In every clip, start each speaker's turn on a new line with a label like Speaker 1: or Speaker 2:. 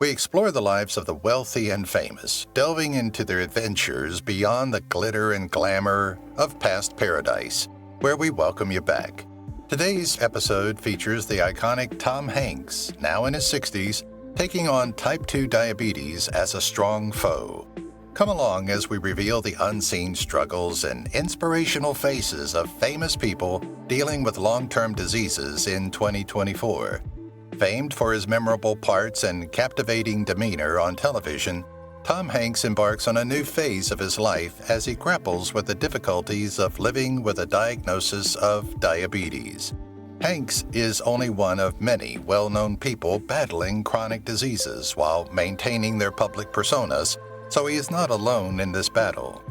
Speaker 1: We explore the lives of the wealthy and famous, delving into their adventures beyond the glitter and glamour of past paradise, where we welcome you back. Today's episode features the iconic Tom Hanks, now in his 60s, taking on type 2 diabetes as a strong foe. Come along as we reveal the unseen struggles and inspirational faces of famous people dealing with long-term diseases in 2024. Famed for his memorable parts and captivating demeanor on television, Tom Hanks embarks on a new phase of his life as he grapples with the difficulties of living with a diagnosis of diabetes. Hanks is only one of many well-known people battling chronic diseases while maintaining their public personas, so he is not alone in this battle.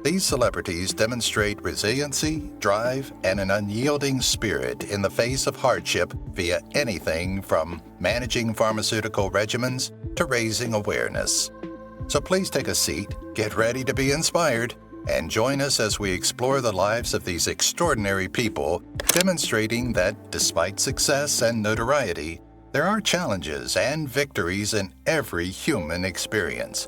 Speaker 1: These celebrities demonstrate resiliency, drive, and an unyielding spirit in the face of hardship via anything from managing pharmaceutical regimens to raising awareness. So please take a seat, get ready to be inspired, and join us as we explore the lives of these extraordinary people, demonstrating that despite success and notoriety, there are challenges and victories in every human experience.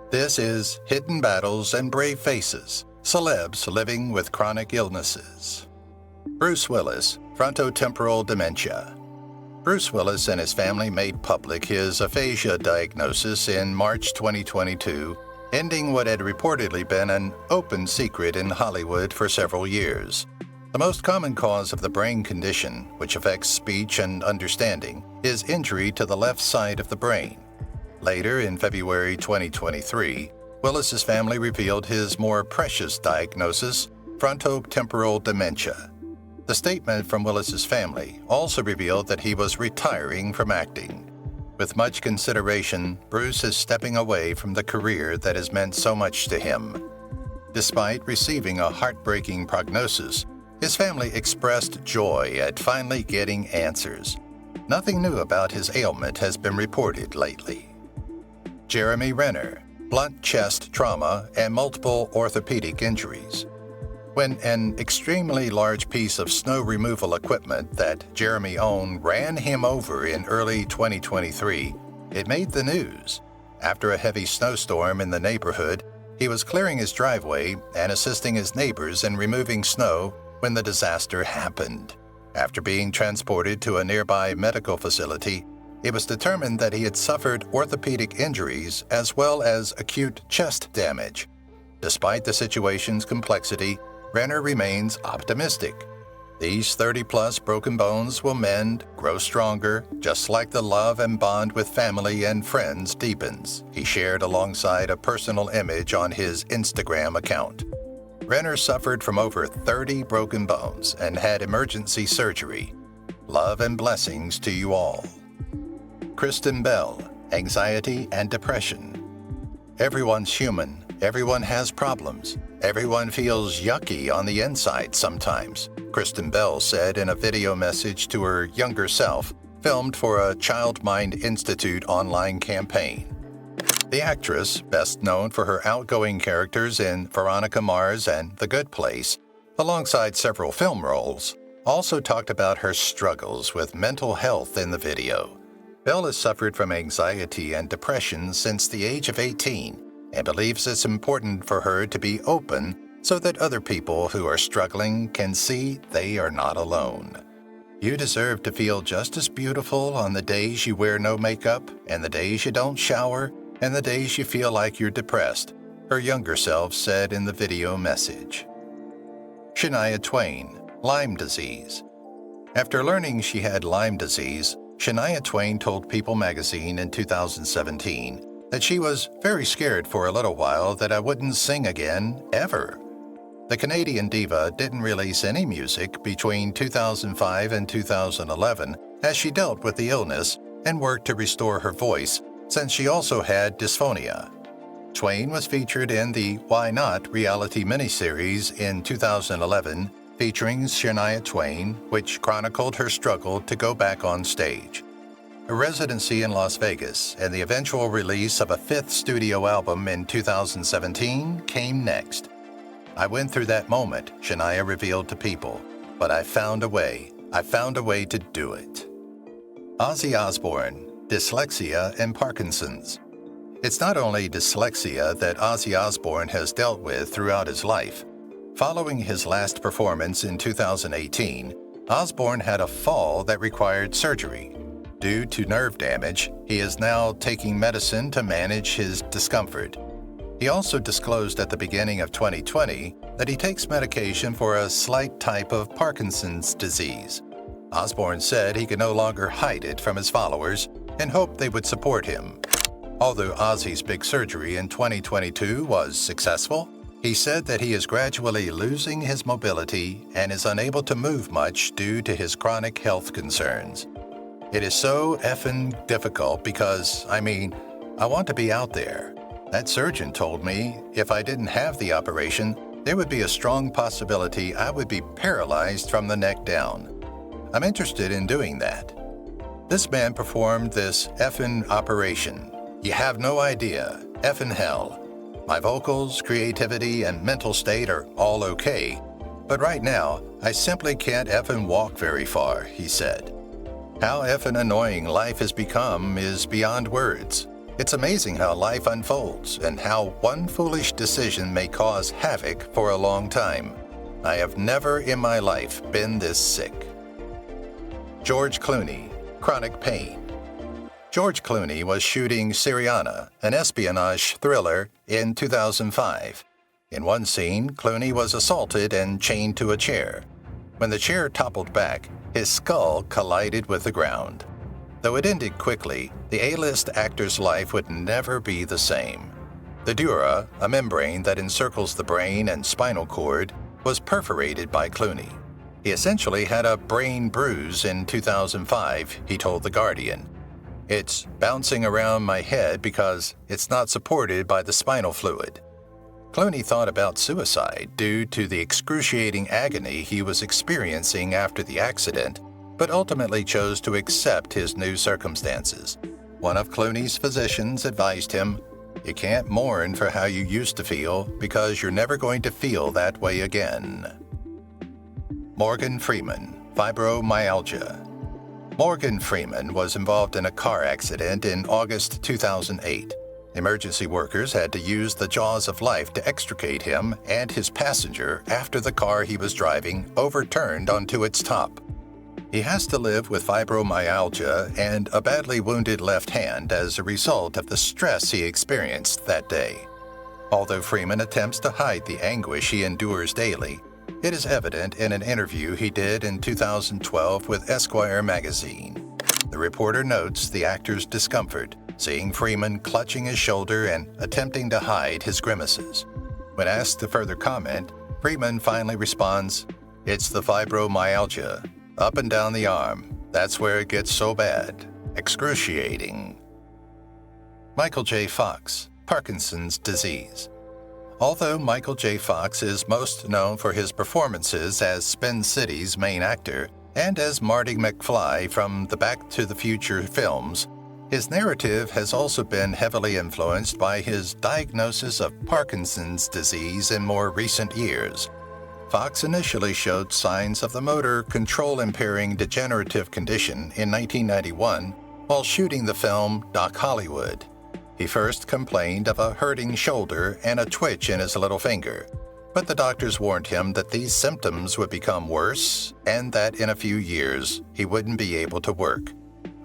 Speaker 1: This is Hidden Battles and Brave Faces, Celebs Living with Chronic Illnesses. Bruce Willis, Frontotemporal Dementia. Bruce Willis and his family made public his aphasia diagnosis in March 2022, ending what had reportedly been an open secret in Hollywood for several years. The most common cause of the brain condition, which affects speech and understanding, is injury to the left side of the brain. Later, in February 2023, Willis's family revealed his more precious diagnosis, frontotemporal dementia. The statement from Willis's family also revealed that he was retiring from acting. With much consideration, Bruce is stepping away from the career that has meant so much to him. Despite receiving a heartbreaking prognosis, his family expressed joy at finally getting answers. Nothing new about his ailment has been reported lately. Jeremy Renner, blunt chest trauma and multiple orthopedic injuries. When an extremely large piece of snow removal equipment that Jeremy owned ran him over in early 2023, it made the news. After a heavy snowstorm in the neighborhood, he was clearing his driveway and assisting his neighbors in removing snow when the disaster happened. After being transported to a nearby medical facility, it was determined that he had suffered orthopedic injuries as well as acute chest damage. Despite the situation's complexity, Renner remains optimistic. These 30-plus broken bones will mend, grow stronger, just like the love and bond with family and friends deepens, he shared alongside a personal image on his Instagram account. Renner suffered from over 30 broken bones and had emergency surgery. Love and blessings to you all. Kristen Bell, Anxiety and Depression. Everyone's human. Everyone has problems. Everyone feels yucky on the inside sometimes, Kristen Bell said in a video message to her younger self, filmed for a Child Mind Institute online campaign. The actress, best known for her outgoing characters in Veronica Mars and The Good Place, alongside several film roles, also talked about her struggles with mental health in the video. Bell has suffered from anxiety and depression since the age of 18 and believes it's important for her to be open so that other people who are struggling can see they are not alone. You deserve to feel just as beautiful on the days you wear no makeup, and the days you don't shower, and the days you feel like you're depressed, her younger self said in the video message. Shania Twain, Lyme disease. After learning she had Lyme disease, Shania Twain told People magazine in 2017 that she was very scared for a little while that I wouldn't sing again, ever. The Canadian diva didn't release any music between 2005 and 2011 as she dealt with the illness and worked to restore her voice, since she also had dysphonia. Twain was featured in the Why Not reality miniseries in 2011 featuring Shania Twain, which chronicled her struggle to go back on stage. A residency in Las Vegas and the eventual release of a fifth studio album in 2017 came next. I went through that moment, Shania revealed to People, but I found a way. I found a way to do it. Ozzy Osbourne, dyslexia and Parkinson's. It's not only dyslexia that Ozzy Osbourne has dealt with throughout his life. Following his last performance in 2018, Osbourne had a fall that required surgery. Due to nerve damage, he is now taking medicine to manage his discomfort. He also disclosed at the beginning of 2020 that he takes medication for a slight type of Parkinson's disease. Osbourne said he could no longer hide it from his followers and hoped they would support him. Although Ozzy's big surgery in 2022 was successful, he said that he is gradually losing his mobility and is unable to move much due to his chronic health concerns. It is so effing difficult because, I want to be out there. That surgeon told me if I didn't have the operation, there would be a strong possibility I would be paralyzed from the neck down. I'm interested in doing that. This man performed this effing operation. You have no idea. Effing hell. My vocals, creativity, and mental state are all okay, but right now, I simply can't effing walk very far, he said. How effing annoying life has become is beyond words. It's amazing how life unfolds and how one foolish decision may cause havoc for a long time. I have never in my life been this sick. George Clooney, chronic pain. George Clooney was shooting Syriana, an espionage thriller, in 2005. In one scene, Clooney was assaulted and chained to a chair. When the chair toppled back, his skull collided with the ground. Though it ended quickly, the A-list actor's life would never be the same. The dura, a membrane that encircles the brain and spinal cord, was perforated by Clooney. He essentially had a brain bruise in 2005, he told The Guardian. It's bouncing around my head because it's not supported by the spinal fluid. Clooney thought about suicide due to the excruciating agony he was experiencing after the accident, but ultimately chose to accept his new circumstances. One of Clooney's physicians advised him, "You can't mourn for how you used to feel because you're never going to feel that way again." Morgan Freeman, fibromyalgia. Morgan Freeman was involved in a car accident in August 2008. Emergency workers had to use the jaws of life to extricate him and his passenger after the car he was driving overturned onto its top. He has to live with fibromyalgia and a badly wounded left hand as a result of the stress he experienced that day. Although Freeman attempts to hide the anguish he endures daily, it is evident in an interview he did in 2012 with Esquire magazine. The reporter notes the actor's discomfort, seeing Freeman clutching his shoulder and attempting to hide his grimaces. When asked to further comment, Freeman finally responds, "It's the fibromyalgia. Up and down the arm. That's where it gets so bad. Excruciating." Michael J. Fox, Parkinson's disease. Although Michael J. Fox is most known for his performances as Spin City's main actor and as Marty McFly from the Back to the Future films, his narrative has also been heavily influenced by his diagnosis of Parkinson's disease in more recent years. Fox initially showed signs of the motor control-impairing degenerative condition in 1991 while shooting the film Doc Hollywood. He first complained of a hurting shoulder and a twitch in his little finger, but the doctors warned him that these symptoms would become worse and that in a few years he wouldn't be able to work.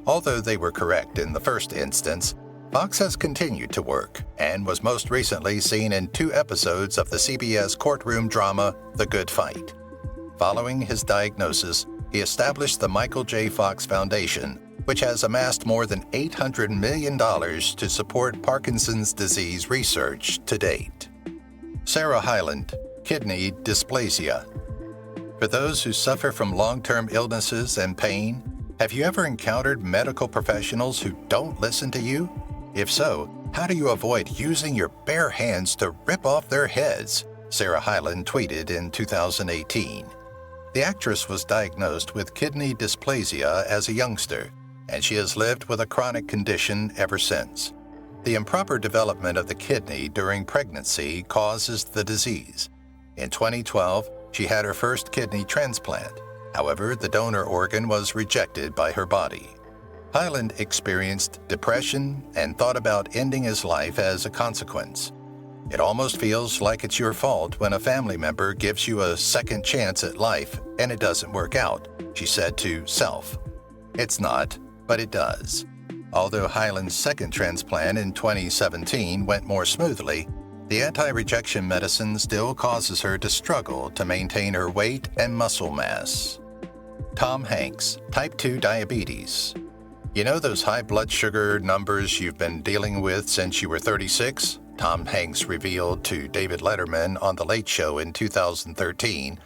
Speaker 1: Although they were correct in the first instance, Fox has continued to work and was most recently seen in 2 episodes of the CBS courtroom drama The Good Fight. Following his diagnosis, he established the Michael J. Fox Foundation, which has amassed more than $800 million to support Parkinson's disease research to date. Sarah Hyland, kidney dysplasia. For those who suffer from long-term illnesses and pain, have you ever encountered medical professionals who don't listen to you? If so, how do you avoid using your bare hands to rip off their heads? Sarah Hyland tweeted in 2018. The actress was diagnosed with kidney dysplasia as a youngster, and she has lived with a chronic condition ever since. The improper development of the kidney during pregnancy causes the disease. In 2012, she had her first kidney transplant. However, the donor organ was rejected by her body. Hyland experienced depression and thought about ending his life as a consequence. It almost feels like it's your fault when a family member gives you a second chance at life and it doesn't work out, she said to Self. It's not, but it does. Although Hyland's second transplant in 2017 went more smoothly, the anti-rejection medicine still causes her to struggle to maintain her weight and muscle mass. Tom Hanks, type 2 diabetes. You know those high blood sugar numbers you've been dealing with since you were 36? Tom Hanks revealed to David Letterman on The Late Show in 2013.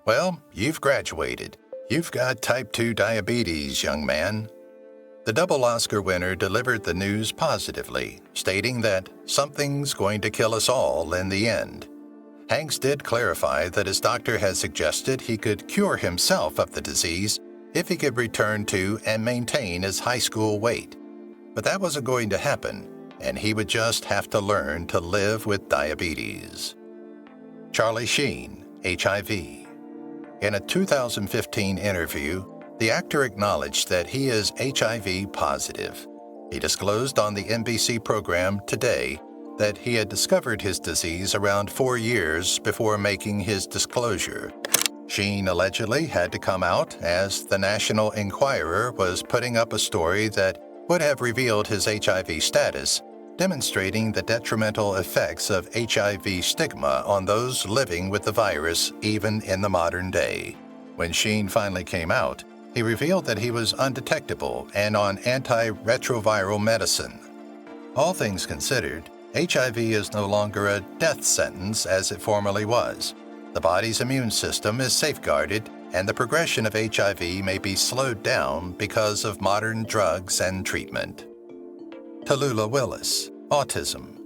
Speaker 1: Well, you've graduated. You've got type 2 diabetes, young man. The double Oscar winner delivered the news positively, stating that something's going to kill us all in the end. Hanks did clarify that his doctor had suggested he could cure himself of the disease if he could return to and maintain his high school weight. But that wasn't going to happen, and he would just have to learn to live with diabetes. Charlie Sheen, HIV. In a 2015 interview, the actor acknowledged that he is HIV positive. He disclosed on the NBC program Today that he had discovered his disease around 4 years before making his disclosure. Sheen allegedly had to come out as the National Enquirer was putting up a story that would have revealed his HIV status, demonstrating the detrimental effects of HIV stigma on those living with the virus even in the modern day. When Sheen finally came out, he revealed that he was undetectable and on antiretroviral medicine. All things considered, HIV is no longer a death sentence as it formerly was. The body's immune system is safeguarded, and the progression of HIV may be slowed down because of modern drugs and treatment. Tallulah Willis, autism.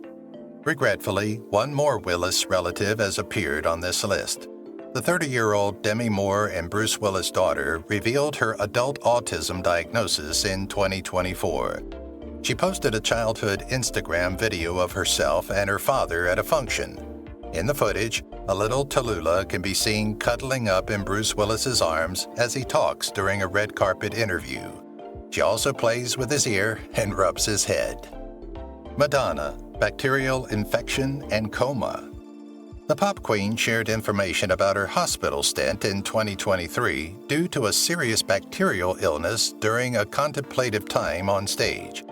Speaker 1: Regretfully, one more Willis relative has appeared on this list. The 30-year-old Demi Moore and Bruce Willis' daughter revealed her adult autism diagnosis in 2024. She posted a childhood Instagram video of herself and her father at a function. In the footage, a little Tallulah can be seen cuddling up in Bruce Willis's arms as he talks during a red carpet interview. She also plays with his ear and rubs his head. Madonna, bacterial infection and coma. The pop queen shared information about her hospital stint in 2023 due to a serious bacterial illness during a contemplative time on stage.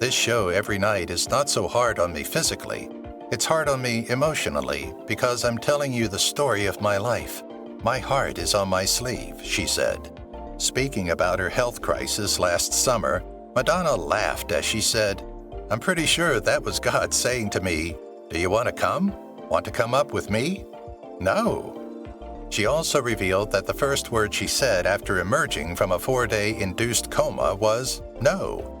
Speaker 1: This show every night is not so hard on me physically. It's hard on me emotionally because I'm telling you the story of my life. My heart is on my sleeve, she said. Speaking about her health crisis last summer, Madonna laughed as she said, "I'm pretty sure that was God saying to me, 'Do you want to come? Want to come up with me?' No." She also revealed that the first word she said after emerging from a 4-day induced coma was, "No."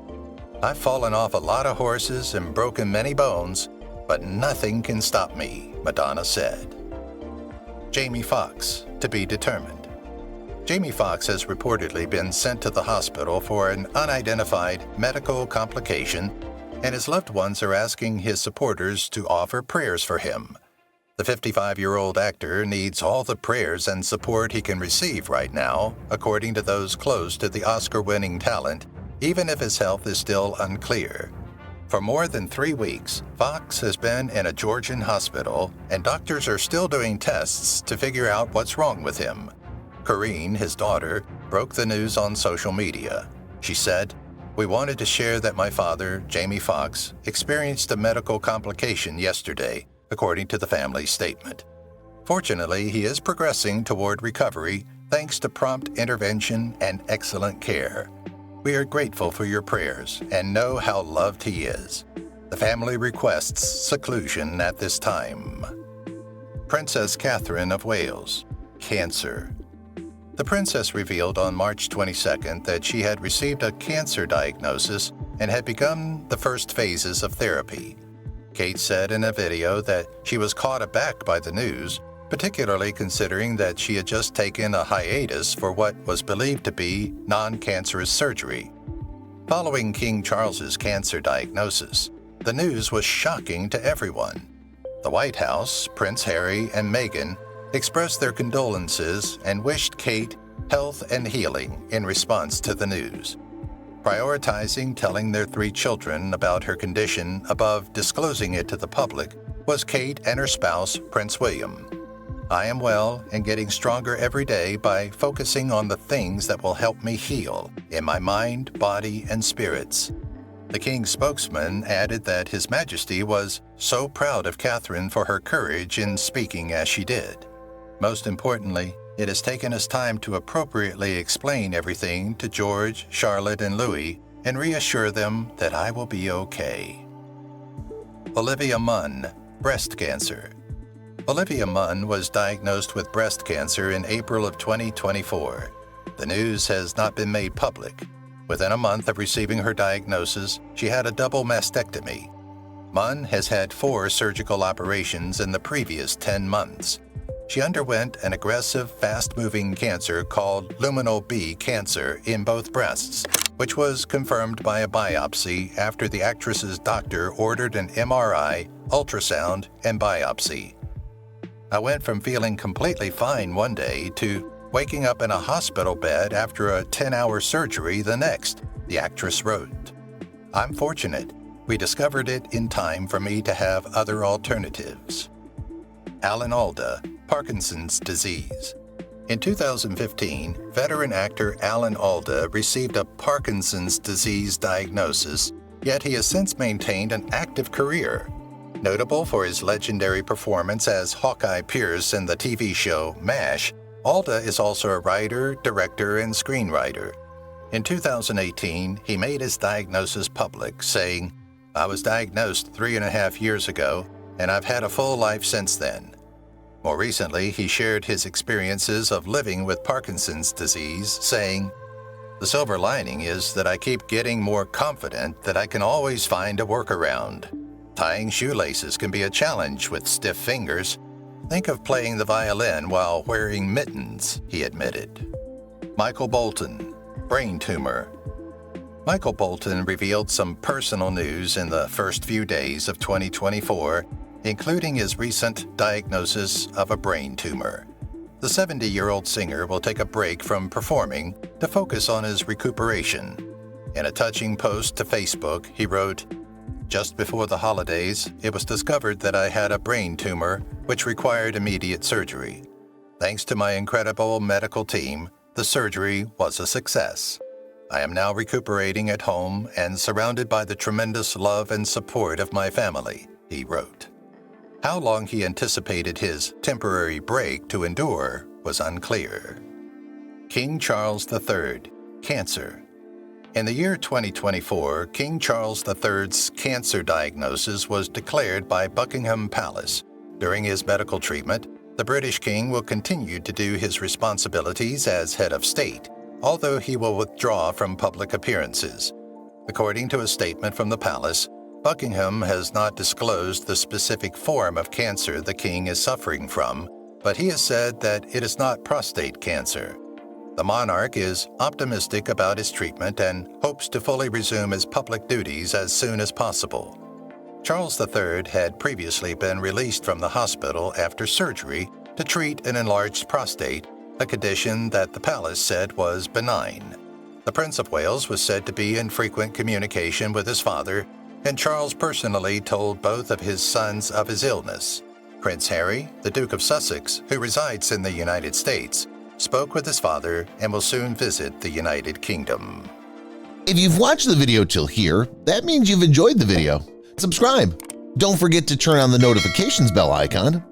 Speaker 1: "I've fallen off a lot of horses and broken many bones, but nothing can stop me," Madonna said. Jamie Foxx, to be determined. Jamie Foxx has reportedly been sent to the hospital for an unidentified medical complication, and his loved ones are asking his supporters to offer prayers for him. The 55-year-old actor needs all the prayers and support he can receive right now, according to those close to the Oscar-winning talent, even if his health is still unclear. For more than 3 weeks, Foxx has been in a Georgian hospital, and doctors are still doing tests to figure out what's wrong with him. Corrine, his daughter, broke the news on social media. She said, "We wanted to share that my father, Jamie Foxx, experienced a medical complication yesterday, according to the family's statement. Fortunately, he is progressing toward recovery thanks to prompt intervention and excellent care. We are grateful for your prayers and know how loved he is. The family requests seclusion at this time." Princess Catherine of Wales, cancer. The princess revealed on March 22nd that she had received a cancer diagnosis and had begun the first phases of therapy. Kate said in a video that she was caught aback by the news, particularly considering that she had just taken a hiatus for what was believed to be non-cancerous surgery. Following King Charles's cancer diagnosis, the news was shocking to everyone. The White House, Prince Harry, and Meghan expressed their condolences and wished Kate health and healing in response to the news. prioritizing telling their 3 children about her condition above disclosing it to the public was Kate and her spouse, Prince William. I am well and getting stronger every day by focusing on the things that will help me heal in my mind, body, and spirits. The King's spokesman added that His Majesty was so proud of Catherine for her courage in speaking as she did. Most importantly, it has taken us time to appropriately explain everything to George, Charlotte, and Louis and reassure them that I will be okay. Olivia Munn, breast cancer. Olivia Munn was diagnosed with breast cancer in April of 2024. The news has not been made public. Within a month of receiving her diagnosis, she had a double mastectomy. Munn has had 4 surgical operations in the previous 10 months. She underwent an aggressive, fast-moving cancer called luminal B cancer in both breasts, which was confirmed by a biopsy after the actress's doctor ordered an MRI, ultrasound, and biopsy. I went from feeling completely fine one day to waking up in a hospital bed after a 10-hour surgery the next, the actress wrote. I'm fortunate. We discovered it in time for me to have other alternatives. Alan Alda, Parkinson's disease. In 2015, veteran actor Alan Alda received a Parkinson's disease diagnosis, yet he has since maintained an active career. Notable for his legendary performance as Hawkeye Pierce in the TV show MASH, Alda is also a writer, director, and screenwriter. In 2018, he made his diagnosis public, saying, I was diagnosed 3.5 years ago, and I've had a full life since then. More recently, he shared his experiences of living with Parkinson's disease, saying, The silver lining is that I keep getting more confident that I can always find a workaround. Tying shoelaces can be a challenge with stiff fingers. Think of playing the violin while wearing mittens, he admitted. Michael Bolton, brain tumor. Michael Bolton revealed some personal news in the first few days of 2024, including his recent diagnosis of a brain tumor. The 70-year-old singer will take a break from performing to focus on his recuperation. In a touching post to Facebook, he wrote, Just before the holidays, it was discovered that I had a brain tumor which required immediate surgery. Thanks to my incredible medical team, the surgery was a success. I am now recuperating at home and surrounded by the tremendous love and support of my family, he wrote. How long he anticipated his temporary break to endure was unclear. King Charles III, cancer. In the year 2024, King Charles III's cancer diagnosis was declared by Buckingham Palace. During his medical treatment, the British King will continue to do his responsibilities as head of state, although he will withdraw from public appearances. According to a statement from the palace, Buckingham has not disclosed the specific form of cancer the king is suffering from, but he has said that it is not prostate cancer. The monarch is optimistic about his treatment and hopes to fully resume his public duties as soon as possible. Charles III had previously been released from the hospital after surgery to treat an enlarged prostate, a condition that the palace said was benign. The Prince of Wales was said to be in frequent communication with his father, and Charles personally told both of his sons of his illness. Prince Harry, the Duke of Sussex, who resides in the United States, spoke with his father and will soon visit the United Kingdom.
Speaker 2: If you've watched the video till here, that means you've enjoyed the video. Subscribe. Don't forget to turn on the notifications bell icon